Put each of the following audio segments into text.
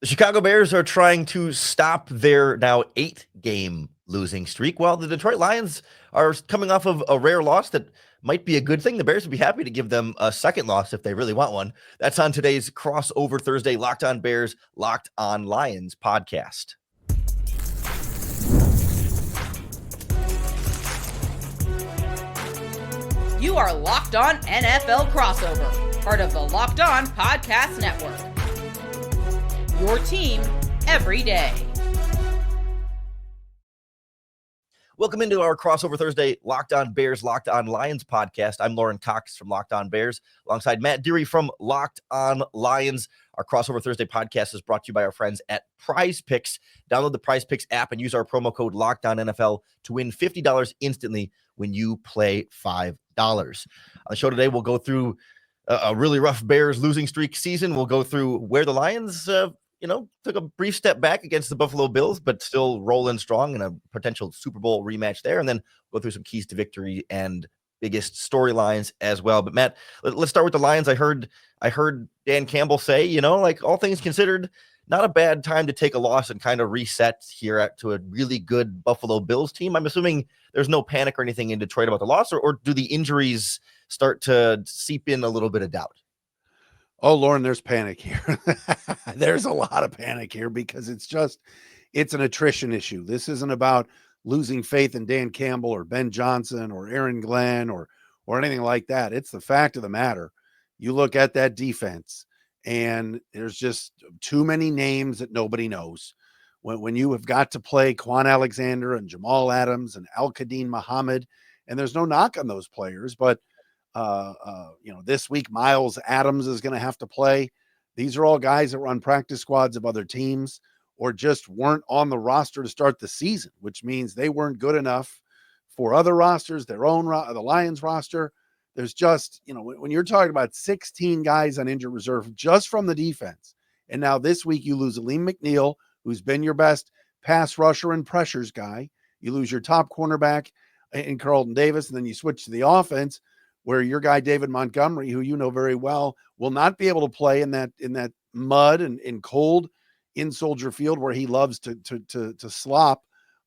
The Chicago Bears are trying to stop their now 8-game losing streak, while the Detroit Lions are coming off of a rare loss that might be a good thing. The Bears would be happy to give them a second loss if they really want one. That's on today's Crossover Thursday Locked On Bears, Locked On Lions podcast. You are Locked On NFL Crossover, part of the Locked On Podcast Network. Your team every day. Welcome into our Crossover Thursday Locked On Bears, Locked On Lions podcast. I'm Lauren Cox from Locked On Bears, alongside Matt Deary from Locked On Lions. Our Crossover Thursday podcast is brought to you by our friends at PrizePicks. Download the PrizePicks app and use our promo code LOCKEDONNFL to win $50 instantly when you play $5. On the show today, we'll go through a really rough Bears losing streak season. We'll go through where the Lions took a brief step back against the Buffalo Bills, but still rolling strong in a potential Super Bowl rematch there. And then go through some keys to victory and biggest storylines as well. But Matt, let's start with the Lions. I heard Dan Campbell say, all things considered, not a bad time to take a loss and kind of reset here to a really good Buffalo Bills team. I'm assuming there's no panic or anything in Detroit about the loss, or do the injuries start to seep in a little bit of doubt? Oh, Lauren, there's panic here. There's a lot of panic here because it's an attrition issue. This isn't about losing faith in Dan Campbell or Ben Johnson or Aaron Glenn or anything like that. It's the fact of the matter. You look at that defense and there's just too many names that nobody knows. When you have got to play Quan Alexander and Jamal Adams and Al-Qadim Muhammad, and there's no knock on those players, but this week Miles Adams is going to have to play. These are all guys that run practice squads of other teams or just weren't on the roster to start the season, which means they weren't good enough for other rosters, the Lions roster. There's just, when you're talking about 16 guys on injured reserve just from the defense, and now this week you lose Aleem McNeil, who's been your best pass rusher and pressures guy. You lose your top cornerback in Carlton Davis, and then you switch to the offense where your guy David Montgomery, who you know very well, will not be able to play in that mud and cold in Soldier Field where he loves to slop.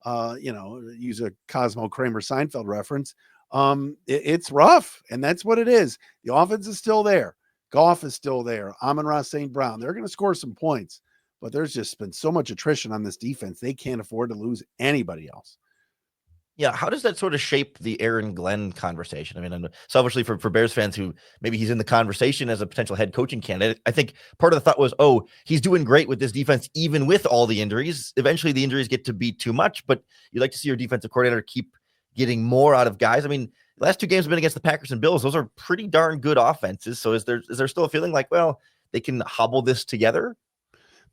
Use a Cosmo Kramer Seinfeld reference. It's rough, and that's what it is. The offense is still there. Goff is still there. Amon-Ra St. Brown. They're going to score some points, but there's just been so much attrition on this defense. They can't afford to lose anybody else. Yeah, how does that sort of shape the Aaron Glenn conversation? I mean, selfishly for Bears fans who maybe he's in the conversation as a potential head coaching candidate, I think part of the thought was, he's doing great with this defense, even with all the injuries. Eventually the injuries get to be too much, but you'd like to see your defensive coordinator keep getting more out of guys. I mean, the last two games have been against the Packers and Bills. Those are pretty darn good offenses. So is there still a feeling like, they can hobble this together?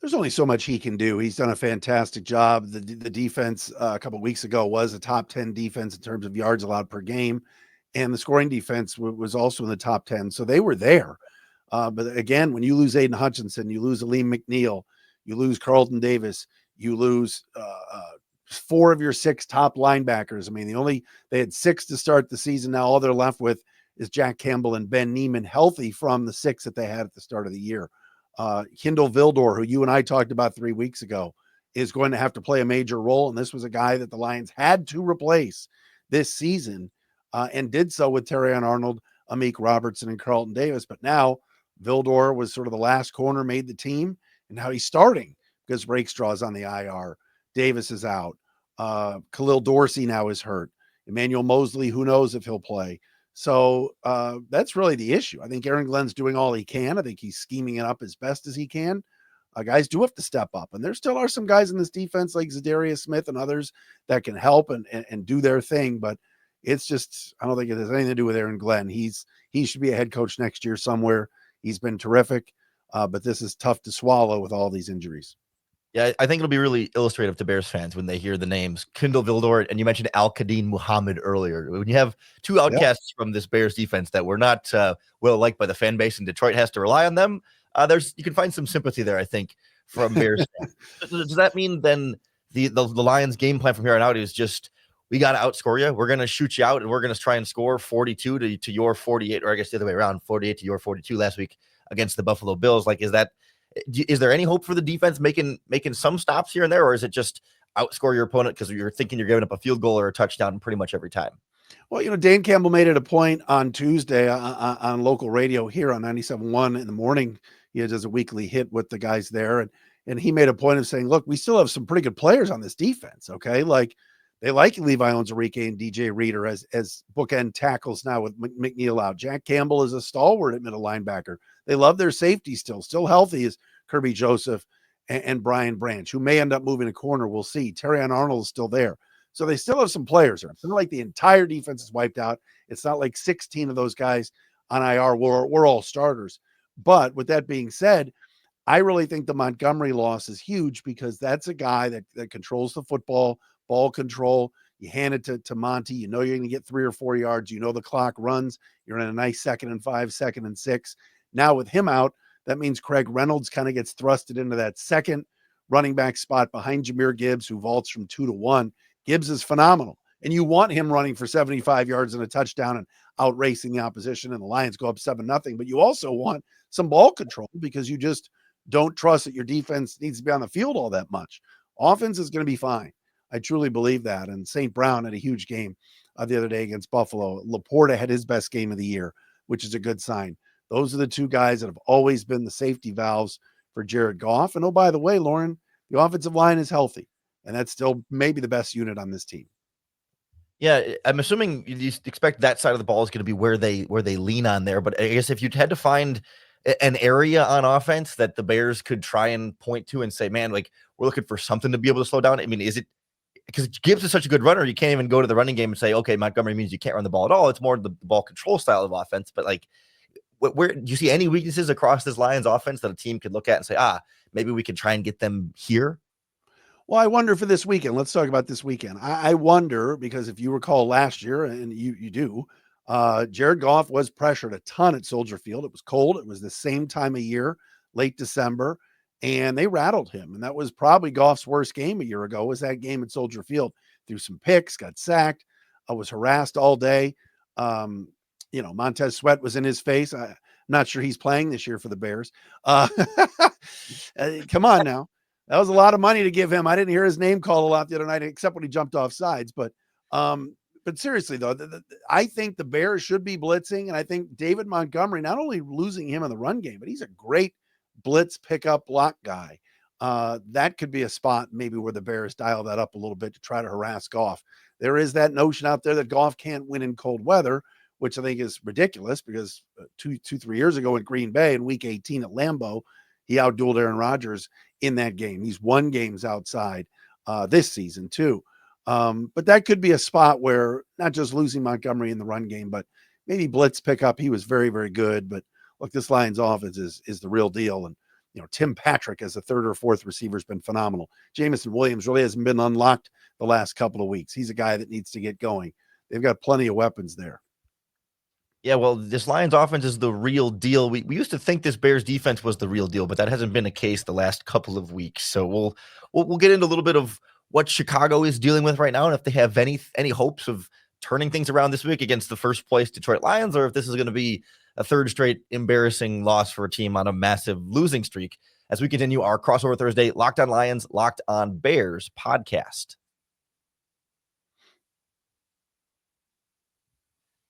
There's only so much he can do. He's done a fantastic job. The defense a couple of weeks ago was a top 10 defense in terms of yards allowed per game. And the scoring defense was also in the top 10. So they were there. But again, when you lose Aiden Hutchinson, you lose Aleem McNeil, you lose Carlton Davis, you lose 4 of your 6 top linebackers. I mean, they had 6 to start the season. Now all they're left with is Jack Campbell and Ben Neiman healthy from the 6 that they had at the start of the year. Kindle Vildor, who you and I talked about 3 weeks ago, is going to have to play a major role. And this was a guy that the Lions had to replace this season and did so with Terrion Arnold, Amik Robertson, and Carlton Davis. But now Vildor was sort of the last corner, made the team, and now he's starting because Rakestraw is on the IR. Davis is out. Khalil Dorsey now is hurt. Emmanuel Mosley, who knows if he'll play. So that's really the issue. I think Aaron Glenn's doing all he can. I think he's scheming it up as best as he can. Guys do have to step up. And there still are some guys in this defense like Zadarius Smith and others that can help and do their thing. But it's just, I don't think it has anything to do with Aaron Glenn. He should be a head coach next year somewhere. He's been terrific. But this is tough to swallow with all these injuries. Yeah, I think it'll be really illustrative to Bears fans when they hear the names Kindle Vildor, and you mentioned Al-Qadim Muhammad earlier. When you have two outcasts from this Bears defense that were not well liked by the fan base, and Detroit has to rely on them, you can find some sympathy there, I think, from Bears fans. Does that mean then the Lions' game plan from here on out is just, we got to outscore you, we're going to shoot you out, and we're going to try and score 42 to your 48, or I guess the other way around, 48 to your 42 last week against the Buffalo Bills? Like, is that Is there any hope for the defense making some stops here and there, or is it just outscore your opponent because you're thinking you're giving up a field goal or a touchdown pretty much every time? Well, Dan Campbell made it a point on Tuesday on local radio here on 97.1 in the morning. He does a weekly hit with the guys there. And he made a point of saying, look, we still have some pretty good players on this defense. Okay. Like they like Levi Onwuzurike and DJ Reader as bookend tackles now with McNeil out. Jack Campbell is a stalwart at middle linebacker. They love their safety still healthy is Kirby Joseph and Brian Branch, who may end up moving a corner. We'll see. Terrion Arnold is still there. So they still have some players there. It's not like the entire defense is wiped out. It's not like 16 of those guys on IR were all starters. But with that being said, I really think the Montgomery loss is huge because that's a guy that controls the football, ball control. You hand it to Monty. You know you're going to get 3 or 4 yards. You know the clock runs. You're in a nice 2nd and 5, 2nd and 6. Now with him out, that means Craig Reynolds kind of gets thrusted into that second running back spot behind Jahmyr Gibbs, who vaults from 2 to 1. Gibbs is phenomenal. And you want him running for 75 yards and a touchdown and out racing the opposition, and the Lions go up 7-0. But you also want some ball control because you just don't trust that your defense needs to be on the field all that much. Offense is going to be fine. I truly believe that. And St. Brown had a huge game the other day against Buffalo. Laporta had his best game of the year, which is a good sign. Those are the two guys that have always been the safety valves for Jared Goff. And oh, by the way, Lauren, the offensive line is healthy. And that's still maybe the best unit on this team. Yeah, I'm assuming you expect that side of the ball is going to be where they lean on there. But I guess if you'd had to find an area on offense that the Bears could try and point to and say, man, like we're looking for something to be able to slow down. I mean, is it because Gibbs is such a good runner, you can't even go to the running game and say, okay, Montgomery means you can't run the ball at all. It's more the ball control style of offense. But like, where do you see any weaknesses across this Lions offense that a team could look at and say, maybe we can try and get them here? Well, I wonder for this weekend. Let's talk about this weekend. I wonder because if you recall last year, and you do, Jared Goff was pressured a ton at Soldier Field. It was cold. It was the same time of year, late December, and they rattled him. And that was probably Goff's worst game a year ago, was that game at Soldier Field. Threw some picks, got sacked, was harassed all day. Montez Sweat was in his face. I'm not sure he's playing this year for the Bears. Come on now. That was a lot of money to give him. I didn't hear his name called a lot the other night, except when he jumped off sides. But seriously, though, I think the Bears should be blitzing. And I think David Montgomery, not only losing him in the run game, but he's a great blitz pickup block guy. That could be a spot maybe where the Bears dial that up a little bit to try to harass Goff. There is that notion out there that Goff can't win in cold weather, which I think is ridiculous because 3 years ago in Green Bay in week 18 at Lambeau, he outdueled Aaron Rodgers in that game. He's won games outside this season too. But that could be a spot where not just losing Montgomery in the run game, but maybe blitz pickup. He was very, very good. But look, this Lions offense is the real deal. And, Tim Patrick as a 3rd or 4th receiver has been phenomenal. Jamison Williams really hasn't been unlocked the last couple of weeks. He's a guy that needs to get going. They've got plenty of weapons there. Yeah, well, this Lions offense is the real deal. We used to think this Bears defense was the real deal, but that hasn't been the case the last couple of weeks. So we'll get into a little bit of what Chicago is dealing with right now, and if they have any hopes of turning things around this week against the first place Detroit Lions, or if this is going to be a 3rd straight embarrassing loss for a team on a massive losing streak. As we continue our crossover Thursday, Locked On Lions, Locked On Bears podcast.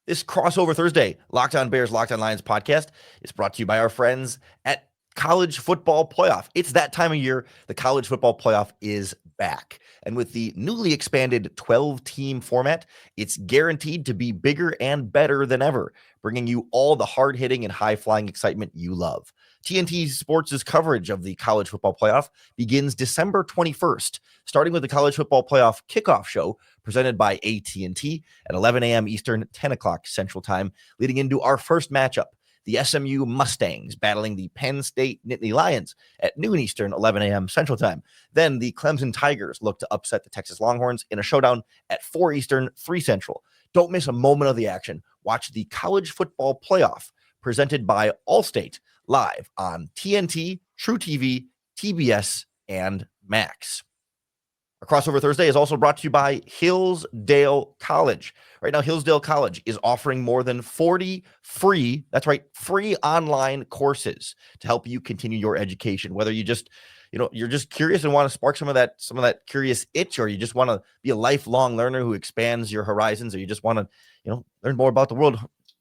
This crossover Thursday, Locked On Bears, Locked On Lions podcast is brought to you by our friends at College Football Playoff. It's that time of year. The College Football Playoff is back. And with the newly expanded 12-team format, it's guaranteed to be bigger and better than ever, bringing you all the hard-hitting and high-flying excitement you love. TNT Sports' coverage of the College Football Playoff begins December 21st, starting with the College Football Playoff kickoff show presented by AT&T at 11 a.m. Eastern, 10 o'clock Central Time, leading into our first matchup, the SMU Mustangs battling the Penn State Nittany Lions at noon Eastern, 11 a.m. Central Time. Then the Clemson Tigers look to upset the Texas Longhorns in a showdown at 4 Eastern, 3 Central. Don't miss a moment of the action. Watch the College Football Playoff presented by Allstate live on TNT, True TV, TBS, and Max. Our Crossover Thursday is also brought to you by Hillsdale College. Right now, Hillsdale College is offering more than 40 free, that's right, free online courses to help you continue your education. Whether you just, you're just curious and want to spark some of that curious itch, or you just want to be a lifelong learner who expands your horizons, or you just want to, learn more about the world.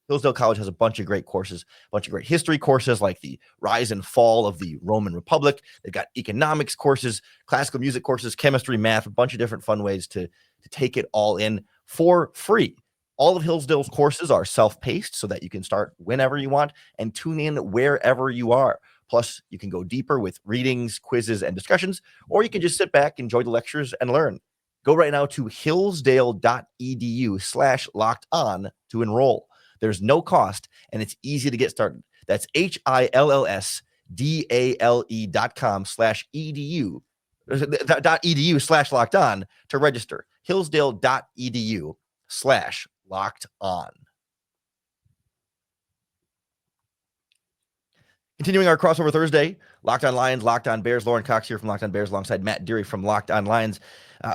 Hillsdale College has a bunch of great courses, a bunch of great history courses like the rise and fall of the Roman Republic. They've got economics courses, classical music courses, chemistry, math, a bunch of different fun ways to take it all in for free. All of Hillsdale's courses are self-paced so that you can start whenever you want and tune in wherever you are. Plus, you can go deeper with readings, quizzes, and discussions, or you can just sit back, enjoy the lectures, and learn. Go right now to hillsdale.edu/locked-on to enroll. There's no cost, and it's easy to get started. That's hillsdale.edu/locked-on to register. hillsdale.edu/locked-on. Continuing our Crossover Thursday, Locked On Lions, Locked On Bears. Lauren Cox here from Locked On Bears alongside Matt Deary from Locked On Lions.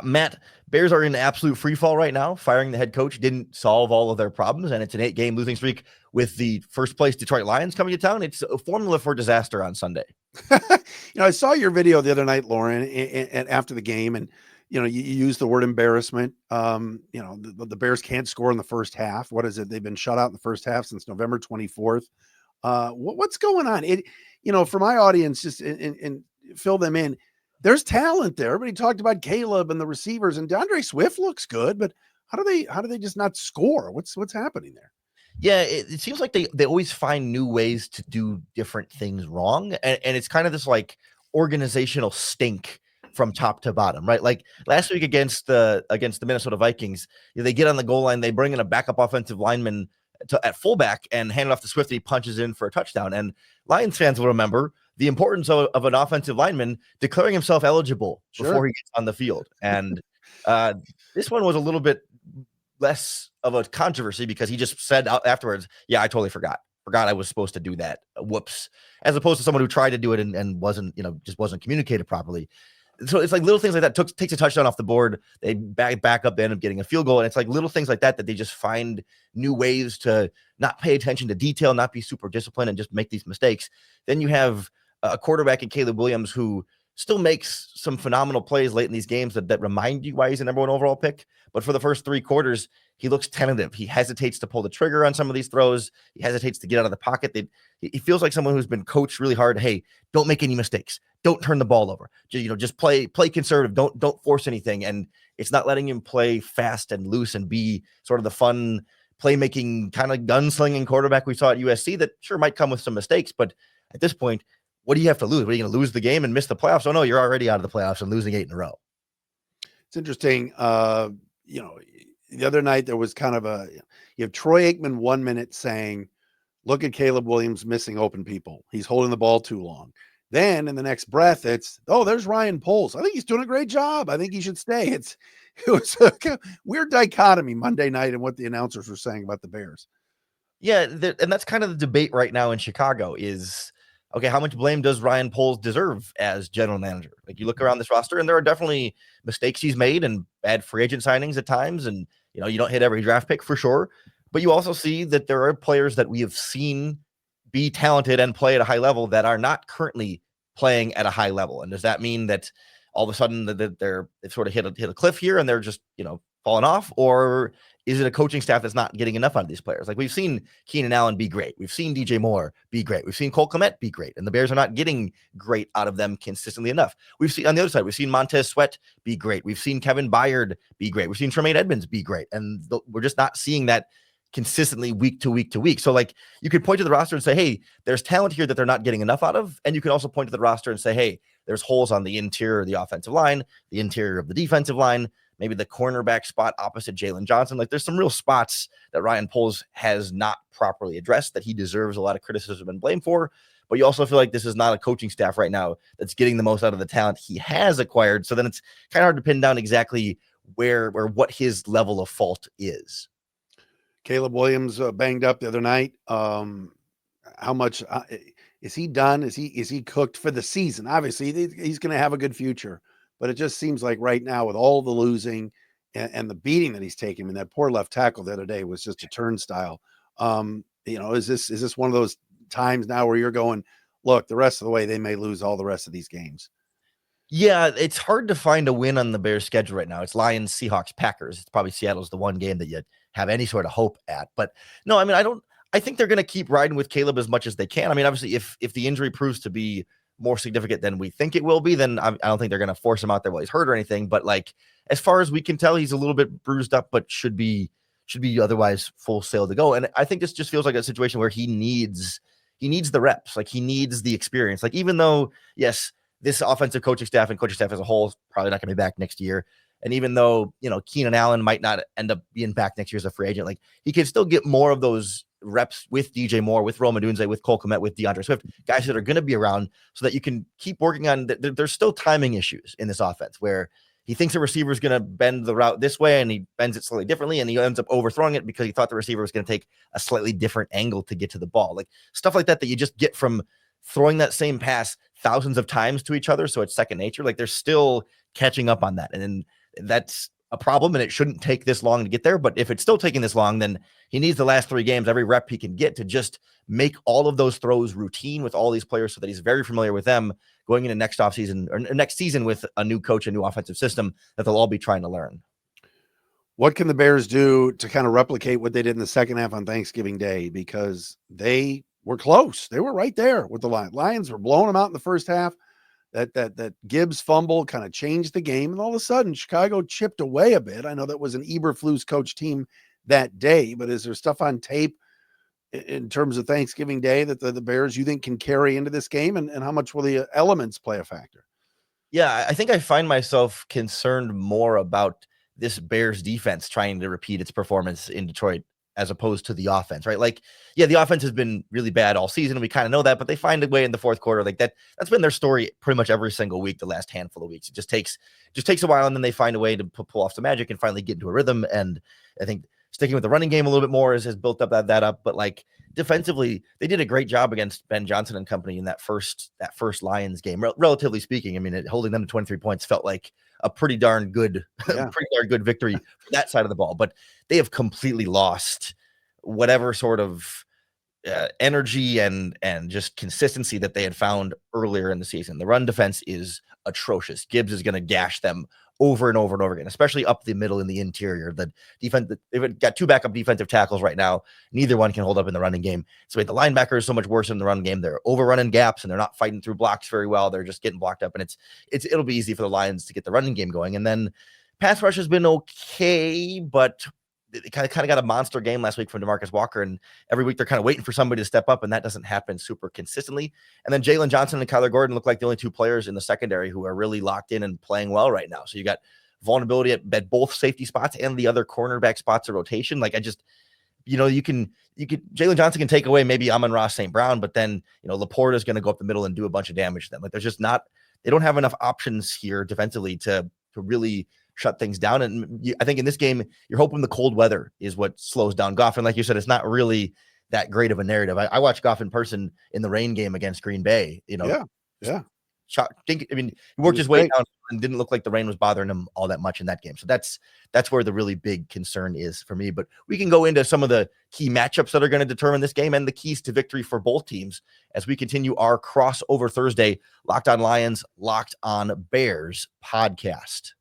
Matt, Bears are in absolute free fall right now. Firing the head coach didn't solve all of their problems, and it's an 8-game losing streak with the first place Detroit Lions coming to town. It's a formula for disaster on Sunday. I saw your video the other night, Lauren, and after the game, and you used the word embarrassment. The Bears can't score in the first half. What is it? They've been shut out in the first half since November 24th. What's going on? For my audience, just and fill them in. There's talent there. Everybody talked about Caleb and the receivers, and DeAndre Swift looks good, but how do they just not score? What's happening there? Yeah, it seems like they always find new ways to do different things wrong, and it's kind of this like organizational stink from top to bottom, right? Like last week against the Minnesota Vikings, they get on the goal line, they bring in a backup offensive lineman at fullback and hand it off to Swift, and he punches in for a touchdown. And Lions fans will remember the importance of an offensive lineman declaring himself eligible before he gets on the field. And this one was a little bit less of a controversy because he just said afterwards, yeah, I totally forgot I was supposed to do that. Whoops. As opposed to someone who tried to do it and wasn't, just wasn't communicated properly. So it's like little things like that takes a touchdown off the board. They back up, they end up getting a field goal. And it's like little things like that they just find new ways to not pay attention to detail, not be super disciplined, and just make these mistakes. Then you have a quarterback in Caleb Williams who still makes some phenomenal plays late in these games that remind you why he's a number one overall pick. But for the first 3 quarters, he looks tentative. He hesitates to pull the trigger on some of these throws. He hesitates to get out of the pocket. He feels like someone who's been coached really hard. Hey, don't make any mistakes. Don't turn the ball over. Just play conservative. Don't force anything. And it's not letting him play fast and loose and be sort of the fun playmaking kind of gunslinging quarterback we saw at USC that sure might come with some mistakes. But at this point, what do you have to lose? What are you going to lose the game and miss the playoffs? Oh no, you're already out of the playoffs and losing 8 in a row. It's interesting. The other night there was kind of you have Troy Aikman 1 minute saying, look at Caleb Williams missing open people. He's holding the ball too long. Then in the next breath, it's, there's Ryan Poles. I think he's doing a great job. I think he should stay. It was a weird dichotomy Monday night and what the announcers were saying about the Bears. Yeah. And that's kind of the debate right now in Chicago is, okay, how much blame does Ryan Poles deserve as general manager? Like you look around this roster and there are definitely mistakes he's made and bad free agent signings at times. And, you don't hit every draft pick for sure, but you also see that there are players that we have seen be talented and play at a high level that are not currently playing at a high level. And does that mean that all of a sudden that they've sort of hit a cliff here and they're just, falling off? Or is it a coaching staff that's not getting enough out of these players? Like we've seen Keenan Allen be great. We've seen DJ Moore be great. We've seen Cole Kmet be great. And the Bears are not getting great out of them consistently enough. We've seen on the other side, we've seen Montez Sweat be great. We've seen Kevin Byard be great. We've seen Tremaine Edmonds be great. And we're just not seeing that consistently week to week to week. So like you could point to the roster and say, hey, there's talent here that they're not getting enough out of. And you can also point to the roster and say, hey, there's holes on the interior of the offensive line, the interior of the defensive line, maybe the cornerback spot opposite Jalen Johnson. Like there's some real spots that Ryan Poles has not properly addressed that he deserves a lot of criticism and blame for. But you also feel like this is not a coaching staff right now that's getting the most out of the talent he has acquired. So then it's kind of hard to pin down exactly where what his level of fault is. Caleb Williams banged up the other night. How much is he done? Is he cooked for the season? Obviously, he's going to have a good future. but it just seems like right now with all the losing and the beating that he's taking, I mean, that poor left tackle the other day was just a turnstile. Is this one of those times now where you're going, look, the rest of the way they may lose all the rest of these games? Yeah, it's hard to find a win on the Bears' schedule right now. It's Lions, Seahawks, Packers. It's probably Seattle's the one game that you have any sort of hope at. But no, I mean, I think they're going to keep riding with Caleb as much as they can. I mean, obviously, if the injury proves to be more significant than we think it will be, then I don't think they're going to force him out there while he's hurt or anything. But like, as far as we can tell, he's a little bit bruised up, but should be otherwise full sail to go. And I think this just feels like a situation where he needs the reps, like he needs the experience. Like, even though, yes, this offensive coaching staff and coaching staff as a whole is probably not going to be back next year. And even though, Keenan Allen might not end up being back next year as a free agent, like he can still get more of those reps with DJ Moore, with Rome Odunze, with Cole Kmet, with DeAndre Swift, guys that are going to be around so that you can keep working on. There's still timing issues in this offense where he thinks the receiver is going to bend the route this way and he bends it slightly differently and he ends up overthrowing it because he thought the receiver was going to take a slightly different angle to get to the ball. Like stuff like that you just get from throwing that same pass thousands of times to each other. So it's second nature. Like they're still catching up on that. And that's a problem. And it shouldn't take this long to get there. But if it's still taking this long, then he needs the last 3 games, every rep he can get to just make all of those throws routine with all these players so that he's very familiar with them going into next offseason or next season with a new coach, a new offensive system that they'll all be trying to learn. What can the Bears do to kind of replicate what they did in the second half on Thanksgiving Day? Because they were close. They were right there with the Lions. Lions were blowing them out in the first half. That Gibbs fumble kind of changed the game. And all of a sudden, Chicago chipped away a bit. I know that was an Eberflus coach team that day, but is there stuff on tape in terms of Thanksgiving Day that the Bears you think can carry into this game? And how much will the elements play a factor? Yeah, I think I find myself concerned more about this Bears defense trying to repeat its performance in Detroit as opposed to the offense, right? Like, yeah, the offense has been really bad all season. We kind of know that, but they find a way in the fourth quarter. Like that's been their story pretty much every single week, the last handful of weeks. It just takes a while, and then they find a way to pull off some magic and finally get into a rhythm. And I think sticking with the running game a little bit more has built up that up. But like defensively, they did a great job against Ben Johnson and company in that first Lions game. Relatively speaking, I mean, holding them to 23 points felt like a pretty darn good victory for that side of the ball. But they have completely lost whatever sort of energy and just consistency that they had found earlier in the season. The run defense is atrocious. Gibbs is going to gash them over and over and over again, especially up the middle in the interior. The defense, they've got 2 backup defensive tackles right now. Neither one can hold up in the running game. So the linebacker is so much worse in the run game. They're overrunning gaps and they're not fighting through blocks very well. They're just getting blocked up, and it'll be easy for the Lions to get the running game going. And then pass rush has been okay, but they kind of got a monster game last week from DeMarcus Walker, and every week they're kind of waiting for somebody to step up, and that doesn't happen super consistently. And then Jalen Johnson and Kyler Gordon look like the only 2 players in the secondary who are really locked in and playing well right now. So you got vulnerability at both safety spots and the other cornerback spots of rotation. Like you can Jalen Johnson can take away maybe Amon-Ra St. Brown, but then Laporta is going to go up the middle and do a bunch of damage to them. Like they don't have enough options here defensively to really shut things down. And I think in this game, you're hoping the cold weather is what slows down Goff. And like you said, it's not really that great of a narrative. I watched Goff in person in the rain game against Green Bay. Yeah. He worked his way down and didn't look like the rain was bothering him all that much in that game. So that's where the really big concern is for me. But we can go into some of the key matchups that are going to determine this game and the keys to victory for both teams as we continue our crossover Thursday Locked On Lions, Locked On Bears podcast.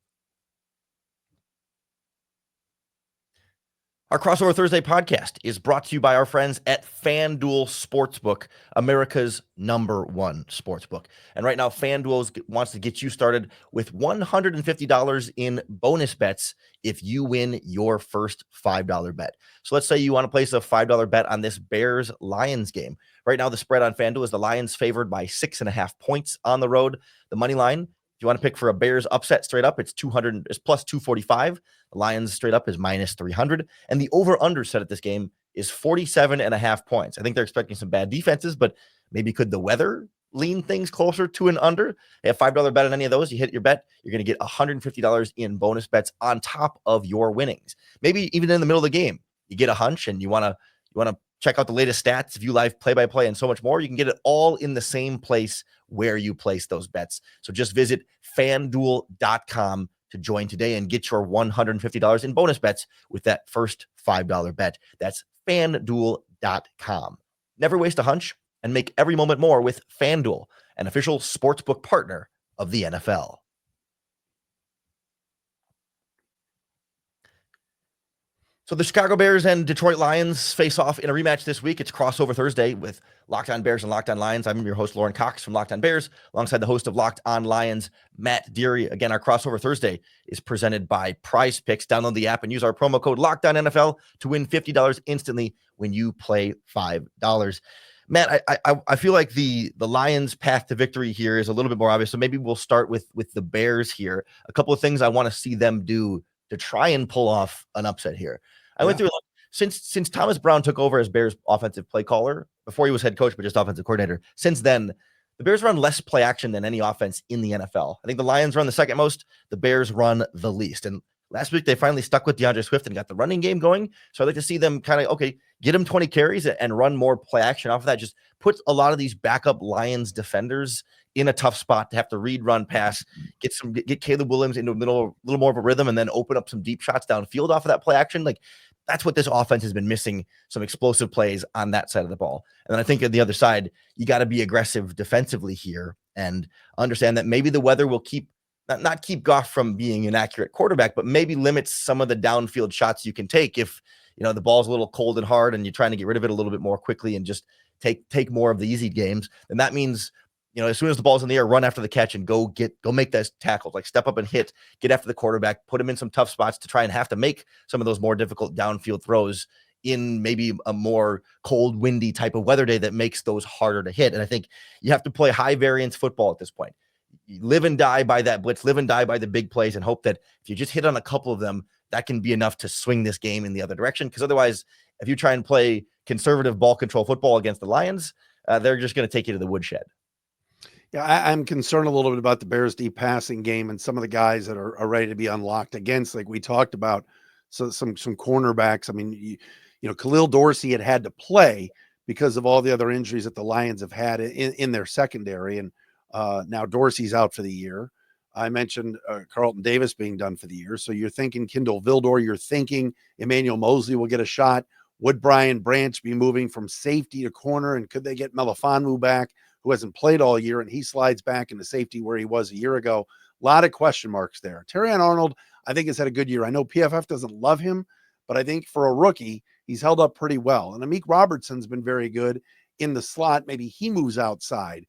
Our Crossover Thursday podcast is brought to you by our friends at FanDuel Sportsbook, America's #1 sportsbook. And right now, FanDuel wants to get you started with $150 in bonus bets if you win your first $5 bet. So let's say you want to place a $5 bet on this Bears-Lions game. Right now, the spread on FanDuel is the Lions favored by 6.5 points on the road. The money line, if you want to pick for a Bears upset straight up, it's plus 245. The Lions straight up is minus 300. And the over-under set at this game is 47.5 points. I think they're expecting some bad defenses, but maybe could the weather lean things closer to an under? They have $5 bet on any of those. You hit your bet, you're going to get $150 in bonus bets on top of your winnings. Maybe even in the middle of the game, you get a hunch and you want to check out the latest stats, view live play-by-play, and so much more. You can get it all in the same place where you place those bets. So just visit FanDuel.com to join today and get your $150 in bonus bets with that first $5 bet. That's FanDuel.com. Never waste a hunch and make every moment more with FanDuel, an official sportsbook partner of the NFL. So the Chicago Bears and Detroit Lions face off in a rematch this week. It's Crossover Thursday with Locked On Bears and Locked On Lions. I'm your host, Lauren Cox from Locked On Bears, alongside the host of Locked On Lions, Matt Deary. Again, our Crossover Thursday is presented by PrizePicks. Download the app and use our promo code LOCKEDONNFL to win $50 instantly when you play $5. Matt, I feel like the Lions' path to victory here is a little bit more obvious. So maybe we'll start with the Bears here. A couple of things I want to see them do to try and pull off an upset here. I went through since Thomas Brown took over as Bears offensive play caller, before he was head coach, but just offensive coordinator. Since then, the Bears run less play action than any offense in the NFL. I think the Lions run the second most. The Bears run the least. And last week, they finally stuck with DeAndre Swift and got the running game going. So I'd like to see them kind of, get him 20 carries and run more play action off of that. Just put a lot of these backup Lions defenders in a tough spot to have to read, run, pass, get Caleb Williams into a little more of a rhythm, and then open up some deep shots downfield off of that play action. Like, that's what this offense has been missing, some explosive plays on that side of the ball. And then I think on the other side, you got to be aggressive defensively here and understand that maybe the weather will not keep Goff from being an accurate quarterback, but maybe limits some of the downfield shots you can take if, the ball's a little cold and hard and you're trying to get rid of it a little bit more quickly and just take more of the easy games. And that means, as soon as the ball's in the air, run after the catch and go make those tackles, like step up and get after the quarterback, put him in some tough spots to try and have to make some of those more difficult downfield throws in maybe a more cold, windy type of weather day that makes those harder to hit. And I think you have to play high variance football at this point. You live and die by that blitz, live and die by the big plays, and hope that if you just hit on a couple of them, that can be enough to swing this game in the other direction. Because otherwise, if you try and play conservative ball control football against the Lions, they're just going to take you to the woodshed. Yeah, I'm concerned a little bit about the Bears' deep passing game and some of the guys that are ready to be unlocked against, like we talked about, so some cornerbacks. I mean, Khalil Dorsey had to play because of all the other injuries that the Lions have had in their secondary, and now Dorsey's out for the year. I mentioned Carlton Davis being done for the year, so you're thinking Kindle Vildor, you're thinking Emmanuel Mosley will get a shot. Would Brian Branch be moving from safety to corner, and could they get Melifonwu back, who hasn't played all year, and he slides back into safety where he was a year ago? A lot of question marks there. Terrion Arnold, I think, has had a good year. I know PFF doesn't love him, but I think for a rookie, he's held up pretty well. And Amik Robertson's been very good in the slot. Maybe he moves outside,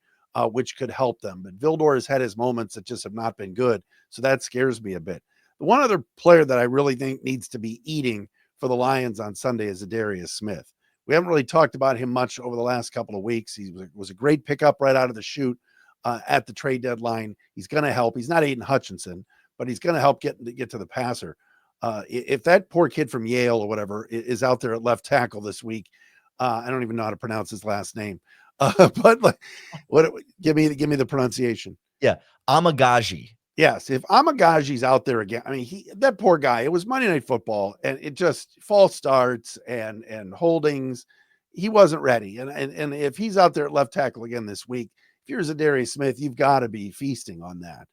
which could help them. But Vildor has had his moments that just have not been good, so that scares me a bit. The one other player that I really think needs to be eating for the Lions on Sunday is Zadarius Smith. We haven't really talked about him much over the last couple of weeks. He was a great pickup right out of the chute at the trade deadline. He's going to help. He's not Aiden Hutchinson, but he's going to help get to the passer. If that poor kid from Yale or whatever is out there at left tackle this week, I don't even know how to pronounce his last name. But give me the pronunciation. Yeah, Amagaji. Yes, if Amagaji's out there again, I mean, that poor guy. It was Monday Night Football, and it just false starts and holdings. He wasn't ready, and if he's out there at left tackle again this week, if you're Zadarius Smith, you've got to be feasting on that.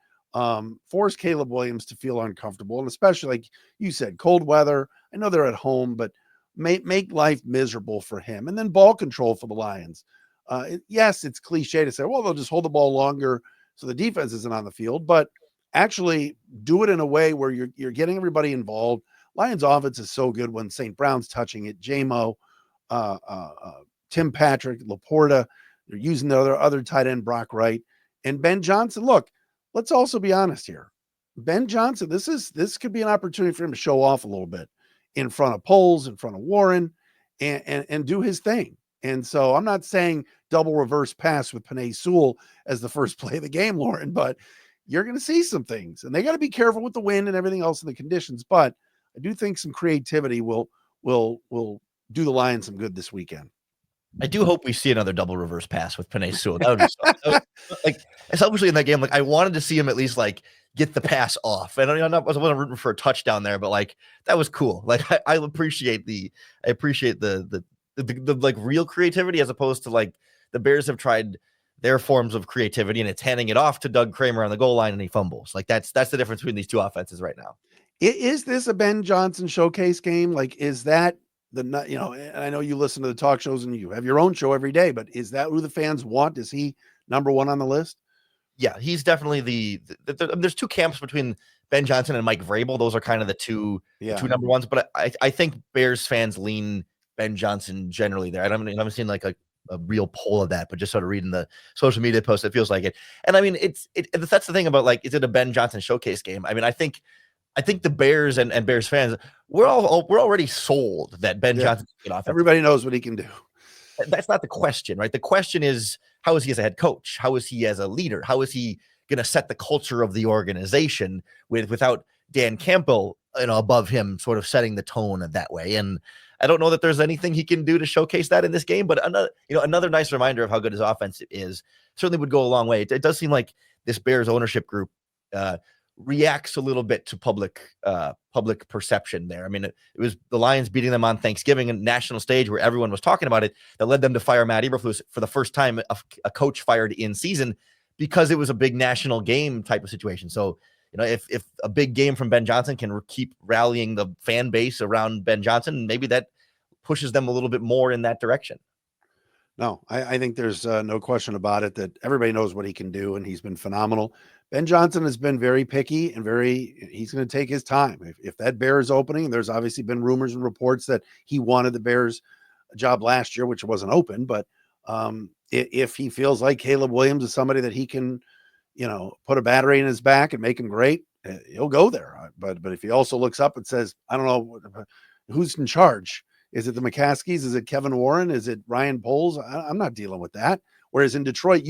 Force Caleb Williams to feel uncomfortable, and especially like you said, cold weather. I know they're at home, but make life miserable for him, and then ball control for the Lions. Yes, it's cliche to say, well, they'll just hold the ball longer so the defense isn't on the field, but actually do it in a way where you're getting everybody involved. Lions offense is so good when St. Brown's touching it. J-Mo, Tim Patrick, Laporta, they're using the other tight end, Brock Wright, and Ben Johnson. Look, let's also be honest here. Ben Johnson, this could be an opportunity for him to show off a little bit in front of Poles, in front of Warren, and do his thing. And so I'm not saying double reverse pass with Penei Sewell as the first play of the game, Lauren, but you're going to see some things, and they got to be careful with the wind and everything else in the conditions. But I do think some creativity will do the Lions some good this weekend. I do hope we see another double reverse pass with Penei Sewell. That would be like, especially in that game. Like, I wanted to see him at least like get the pass off. And I wasn't rooting for a touchdown there, but like that was cool. Like I appreciate the the like real creativity, as opposed to like the Bears have tried their forms of creativity and it's handing it off to Doug Kramer on the goal line and he fumbles. Like that's the difference between these two offenses right now. Is this a Ben Johnson showcase game? Like, is that and I know you listen to the talk shows and you have your own show every day, but is that who the fans want? Is he number one on the list? Yeah, he's definitely there's two camps between Ben Johnson and Mike Vrabel. Those are kind of the two number ones, but I think Bears fans lean Ben Johnson generally there. I haven't seen like a real poll of that, but just sort of reading the social media posts, it feels like it. And I mean, that's the thing about, like, is it a Ben Johnson showcase game? I mean, I think the Bears and Bears fans, we're already sold that Ben Johnson can offense. Everybody knows what he can do. That's not the question, right? The question is, how is he as a head coach? How is he as a leader? How is he going to set the culture of the organization without Dan Campbell, above him, sort of setting the tone in that way? And I don't know that there's anything he can do to showcase that in this game, but another nice reminder of how good his offense is certainly would go a long way. It does seem like this Bears ownership group reacts a little bit to public perception there. I mean, it was the Lions beating them on Thanksgiving and national stage where everyone was talking about it that led them to fire Matt Eberflus for the first time, a coach fired in season, because it was a big national game type of situation. So, if a big game from Ben Johnson can keep rallying the fan base around Ben Johnson, maybe that pushes them a little bit more in that direction. No, I think there's no question about it that everybody knows what he can do, and he's been phenomenal. Ben Johnson has been very picky and he's going to take his time. If that Bears opening, there's obviously been rumors and reports that he wanted the Bears job last year, which wasn't open, but if he feels like Caleb Williams is somebody that he can, put a battery in his back and make him great, he'll go there. But if he also looks up and says, I don't know who's in charge. Is it the McCaskies? Is it Kevin Warren? Is it Ryan Poles? I'm not dealing with that. Whereas in Detroit,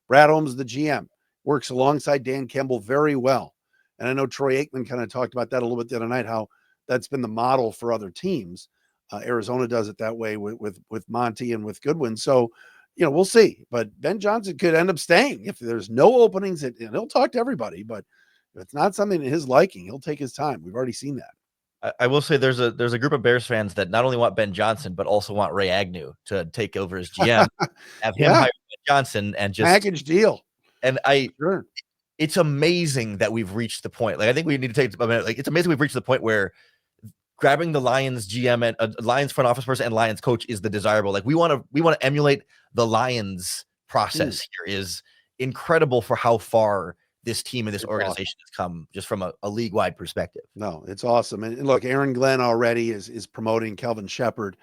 Brad Holmes, the GM, works alongside Dan Campbell very well. And I know Troy Aikman kind of talked about that a little bit the other night, how that's been the model for other teams. Arizona does it that way with Monty and with Goodwin. So, we'll see. But Ben Johnson could end up staying if there's no openings. And he'll talk to everybody. But if it's not something in his liking, he'll take his time. We've already seen that. I will say there's a group of Bears fans that not only want Ben Johnson, but also want Ray Agnew to take over as GM, have him hire Ben Johnson, and just package deal. And it's amazing that we've reached the point. Like, I think we need to take a minute. Like, it's amazing we've reached the point where grabbing the Lions GM and Lions front office person and Lions coach is the desirable. Like, we want to emulate the Lions process here. Is incredible for how far this team and this organization has come, just from a league-wide perspective. No, it's awesome. And look, Aaron Glenn already is promoting Kelvin Shepard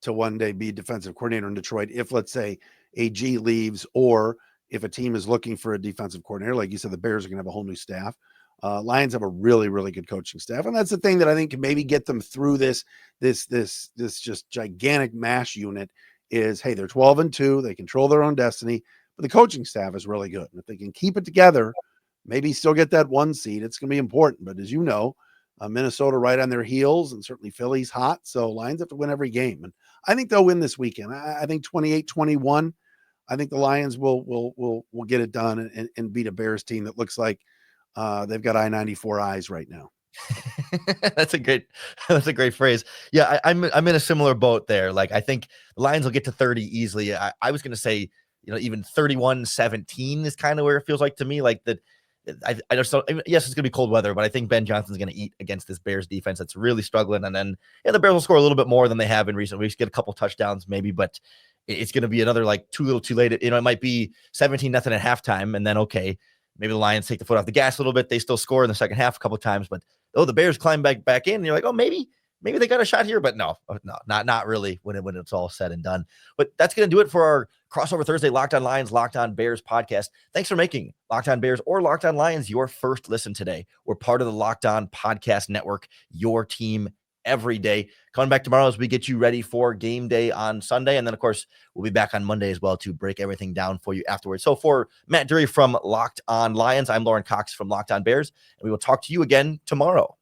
to one day be defensive coordinator in Detroit. If, let's say, AG leaves, or if a team is looking for a defensive coordinator, like you said, the Bears are going to have a whole new staff. Lions have a really, really good coaching staff. And that's the thing that I think can maybe get them through this just gigantic mash unit is, hey, they're 12-2. They control their own destiny, but the coaching staff is really good. And if they can keep it together, maybe still get that 1 seed, it's going to be important. But as you know, Minnesota right on their heels, and certainly Philly's hot. So Lions have to win every game. And I think they'll win this weekend. I think 28-21. I think the Lions will get it done and beat a Bears team that looks like they've got I-94 eyes right now. That's a great phrase. Yeah, I'm in a similar boat there. Like, I think the Lions will get to 30 easily. I was going to say, even 31-17 is kind of where it feels like to me. Like that. I just don't. Yes, it's going to be cold weather, but I think Ben Johnson's going to eat against this Bears defense that's really struggling. And then the Bears will score a little bit more than they have in recent weeks, get a couple touchdowns maybe, but it's going to be another like too little too late. It might be 17-0 at halftime, and then maybe the Lions take the foot off the gas a little bit. They still score in the second half a couple of times, but the Bears climb back in, and you're like, oh, maybe they got a shot here, but no, not really when it's all said and done. But that's going to do it for our Crossover Thursday Locked On Lions, Locked On Bears podcast. Thanks for making Locked On Bears or Locked On Lions your first listen today. We're part of the Locked On Podcast Network, your team every day. Coming back tomorrow as we get you ready for game day on Sunday. And then, of course, we'll be back on Monday as well to break everything down for you afterwards. So for Matt Dury from Locked On Lions, I'm Lauren Cox from Locked On Bears, and we will talk to you again tomorrow.